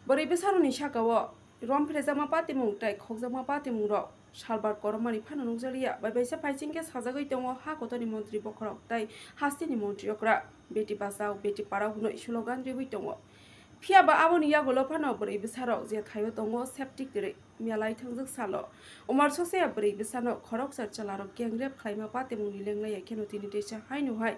Bari besaroni sakao rom frejama patimung tai khokjama patimung rok salbar koromani phano nukjalia bai baisa paisingke sajagoi tongo ha kotoni mantri bokhorok tai hastini mantri okra beti bachao beti parao hnoi slogan ribui tongo phiaba aboni yagolo phano bari besarok je thayo tongo septic tere melai thangjak salo umar sose bari besano khorok charchalarok gengrep khlaima patimung ni lenglai kheno tini tesa hainu hai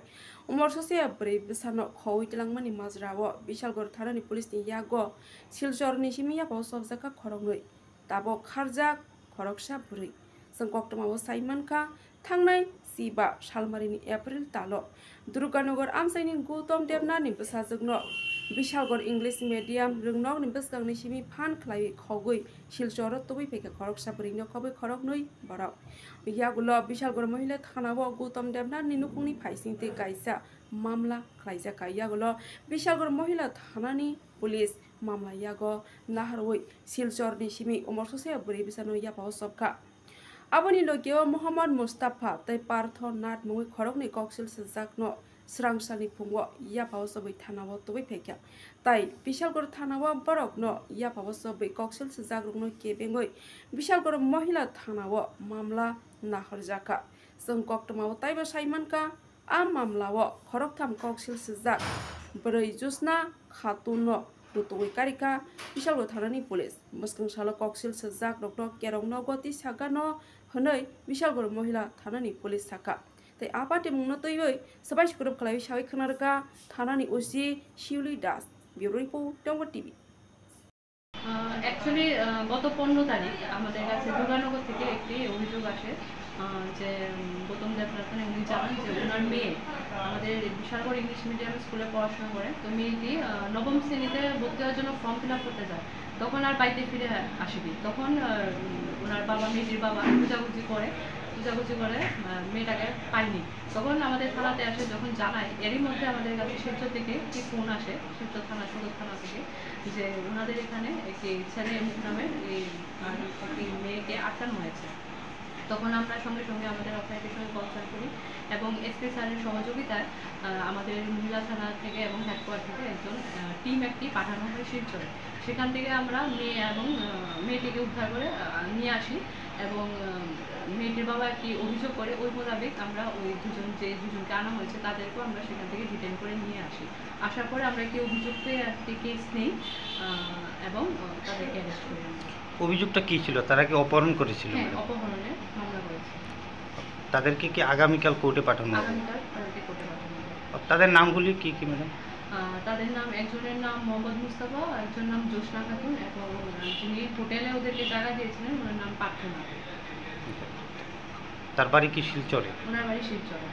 umar sose bari besano khoi tilangmani majrao bishalgor thanani police ni yago Siljor ni simi yapo sobjaka khorognoi tabo kharjak khoroksa buri जों कक्टमाव साइमानखा थांनाय सिबा सालमारिनि April तालो Durganagar आमसाइनि Gautam देवनाथनि बसाजोगनो Bishalgarh English medium रोंनक नि बसगांनि सिमी फान खलाई खगै सिलचर तबै फेके खरकसा बरिनो खबै खरकनै बराव यागुलो बिशालगढ़ महिला थानाव गौतम देवनाथनि नुखुंनि फाइसिंते गायसा मामला खलाइजाका यागुलो बिशालगढ़ महिला थानानि police मामला यागो नाहरवै सिलचरनि सिमी उमरससे बरि बिसानो यापाव सबका Aboni logio Muhammad Mustafa tai Partho Nath mui khorokni koksil sjakno srangsani phungwo yapao sabai thanawo tobai phekya tai Bishalgor thanawo borokno yapao sabai koksil sjakrokno kebengoi Bishalgor mahila thanawo mamla naharjaka जों कक्टमाव ताइबा साइमानका आ मामलाwo खरकथाम koksil sjak ब्रै जुसना खातुनो Tutuwi karika Bishalgor thanani police muskung salo koksil sjak rokno kerongno goti sagano honoi Bishalgor mohila thanani police saka tai apati mungno toibai sabai skurup khalai sawi khnarka thanani osi Shiuli Das Bureau Report Tongo TV actually গত 15 তারিখ আমাদের কাছে দুর্গানগর থেকে একটি অভিযোগ আসে যে গৌতম দেবনাথন উনি জানান যে ওনার মেয়ে আমাদের বিশালগড় ইংলিশ মিডিয়াম স্কুলে পড়াশোনা করে তো মেয়েটি নবম শ্রেণীতে ভর্তি হওয়ার জন্য ফর্ম ফিল আপ করতে যায় তখন আর বাড়িতে ফিরে আসেনি তখন ওনার বাবা মেয়েটির বাবা খোঁজাখুঁজি করে মেয়েটাকে পাইনি তখন আমাদের থানাতে আসে যখন জানায় এরই মধ্যে আমাদের কাছে শিলচর থেকে একটি ফোন আসে শিলচর থানা সদর থানা থেকে যে ওনাদের এখানে একটি ছেলে নামের একটি মেয়েকে আটকানো হয়েছে তখন আমরা সঙ্গে সঙ্গে আমাদের অথরিটির সঙ্গে কনসাল্ট করি এবং এসপি স্যারের সহযোগিতায় আমাদের মহিলা থানা থেকে এবং হেডকোয়ার্টার থেকে একজন টিম একটি পাঠানো হয় শিলচরে সেখান থেকে আমরা মেয়ে এবং মেয়েটিকে উদ্ধার করে নিয়ে আসি এবং মেয়েটির বাবা একটি অভিযোগ করে ওই মোতাবেক আমরা ওই দুজনকে আনা হয়েছে তাদেরকেও আমরা সেখান থেকে ডিটেইন করে নিয়ে আসি আসার পরে আমরা একটি অভিযুক্ত একটি কেস নেই এবং তাদেরকে অ্যারেস্ট করি অভিযোগটা কি ছিল তারা কি অপহরণ করেছিল হ্যাঁ অপহরণের মামলা করেছে তাদেরকে কি আগামীকাল কোর্টে পাঠানো হবে আগামীকাল কোর্টে পাঠানো হবে তাদের নামগুলি কি কি ম্যাডাম তাদের নাম একজনের নাম মোহাম্মদ মুস্তাফা একজন নাম জোসনা খাতুন এবং যিনি হোটেলে ওদেরকে জায়গা দিয়েছিলেন ওনার নাম পার্থ নাথ তার বাড়ি কি শিলচরে ওনার বাড়ি শিলচরে